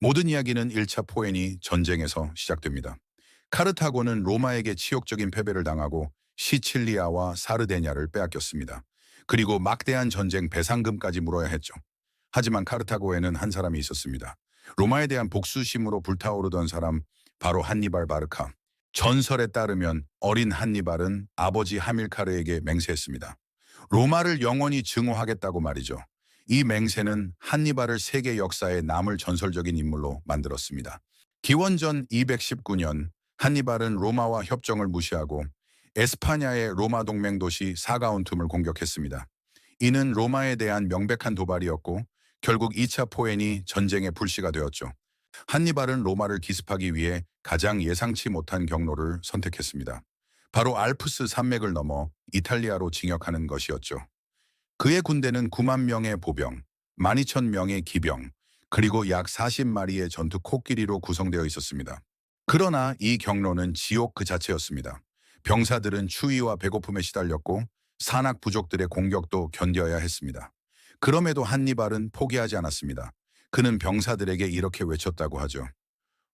모든 이야기는 1차 포에니 전쟁에서 시작됩니다. 카르타고는 로마에게 치욕적인 패배를 당하고 시칠리아와 사르데냐를 빼앗겼습니다. 그리고 막대한 전쟁 배상금까지 물어야 했죠. 하지만 카르타고에는 한 사람이 있었습니다. 로마에 대한 복수심으로 불타오르던 사람, 바로 한니발 바르카. 전설에 따르면 어린 한니발은 아버지 하밀카르에게 맹세했습니다. 로마를 영원히 증오하겠다고 말이죠. 이 맹세는 한니발을 세계 역사에 남을 전설적인 인물로 만들었습니다. 기원전 219년 한니발은 로마와 협정을 무시하고 에스파냐의 로마 동맹 도시 사가운툼을 공격했습니다. 이는 로마에 대한 명백한 도발이었고 결국 2차 포엔이 전쟁의 불씨가 되었죠. 한니발은 로마를 기습하기 위해 가장 예상치 못한 경로를 선택했습니다. 바로 알프스 산맥을 넘어 이탈리아로 진격하는 것이었죠. 그의 군대는 9만 명의 보병, 12,000명의 기병, 그리고 약 40마리의 전투 코끼리로 구성되어 있었습니다. 그러나 이 경로는 지옥 그 자체였습니다. 병사들은 추위와 배고픔에 시달렸고 산악 부족들의 공격도 견뎌야 했습니다. 그럼에도 한니발은 포기하지 않았습니다. 그는 병사들에게 이렇게 외쳤다고 하죠.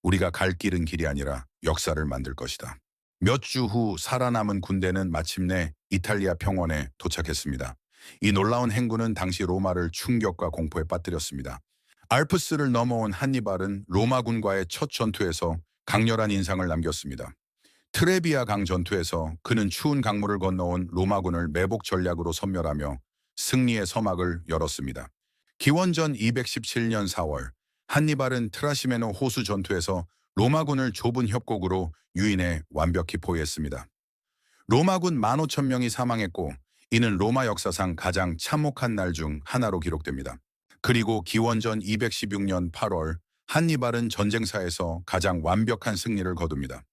우리가 갈 길은 길이 아니라 역사를 만들 것이다. 몇 주 후 살아남은 군대는 마침내 이탈리아 평원에 도착했습니다. 이 놀라운 행군은 당시 로마를 충격과 공포에 빠뜨렸습니다. 알프스를 넘어온 한니발은 로마군과의 첫 전투에서 강렬한 인상을 남겼습니다. 트레비아 강 전투에서 그는 추운 강물을 건너온 로마군을 매복 전략으로 섬멸하며 승리의 서막을 열었습니다. 기원전 217년 4월 한니발은 트라시메노 호수 전투에서 로마군을 좁은 협곡으로 유인해 완벽히 포위했습니다. 로마군 15,000명이 사망했고 이는 로마 역사상 가장 참혹한 날 중 하나로 기록됩니다. 그리고 기원전 216년 8월 한니발은 전쟁사에서 가장 완벽한 승리를 거둡니다.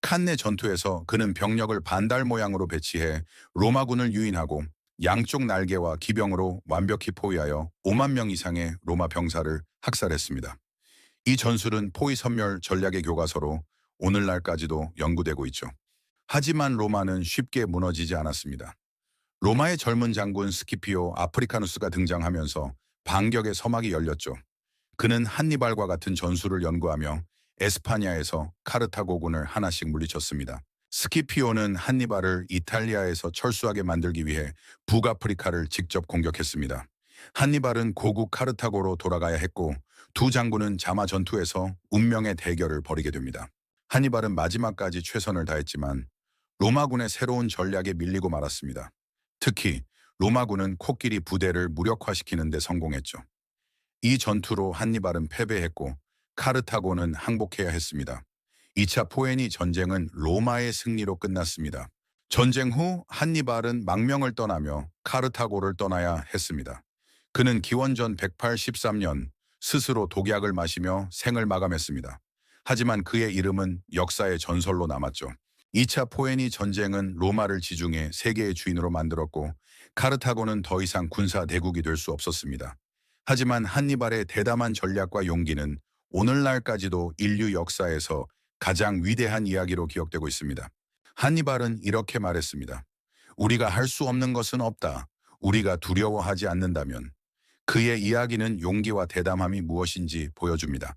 칸네 전투에서 그는 병력을 반달 모양으로 배치해 로마군을 유인하고 양쪽 날개와 기병으로 완벽히 포위하여 5만 명 이상의 로마 병사를 학살했습니다. 이 전술은 포위 섬멸 전략의 교과서로 오늘날까지도 연구되고 있죠. 하지만 로마는 쉽게 무너지지 않았습니다. 로마의 젊은 장군 스키피오 아프리카누스가 등장하면서 반격의 서막이 열렸죠. 그는 한니발과 같은 전술을 연구하며 에스파냐에서 카르타고군을 하나씩 물리쳤습니다. 스키피오는 한니발을 이탈리아에서 철수하게 만들기 위해 북아프리카를 직접 공격했습니다. 한니발은 고국 카르타고로 돌아가야 했고 두 장군은 자마 전투에서 운명의 대결을 벌이게 됩니다. 한니발은 마지막까지 최선을 다했지만 로마군의 새로운 전략에 밀리고 말았습니다. 특히 로마군은 코끼리 부대를 무력화시키는 데 성공했죠. 이 전투로 한니발은 패배했고 카르타고는 항복해야 했습니다. 2차 포에니 전쟁은 로마의 승리로 끝났습니다. 전쟁 후 한니발은 망명을 떠나며 카르타고를 떠나야 했습니다. 그는 기원전 183년 스스로 독약을 마시며 생을 마감했습니다. 하지만 그의 이름은 역사의 전설로 남았죠. 2차 포에니 전쟁은 로마를 지중해 세계의 주인으로 만들었고 카르타고는 더 이상 군사 대국이 될 수 없었습니다. 하지만 한니발의 대담한 전략과 용기는 오늘날까지도 인류 역사에서 가장 위대한 이야기로 기억되고 있습니다. 한니발은 이렇게 말했습니다. 우리가 할 수 없는 것은 없다. 우리가 두려워하지 않는다면. 그의 이야기는 용기와 대담함이 무엇인지 보여줍니다.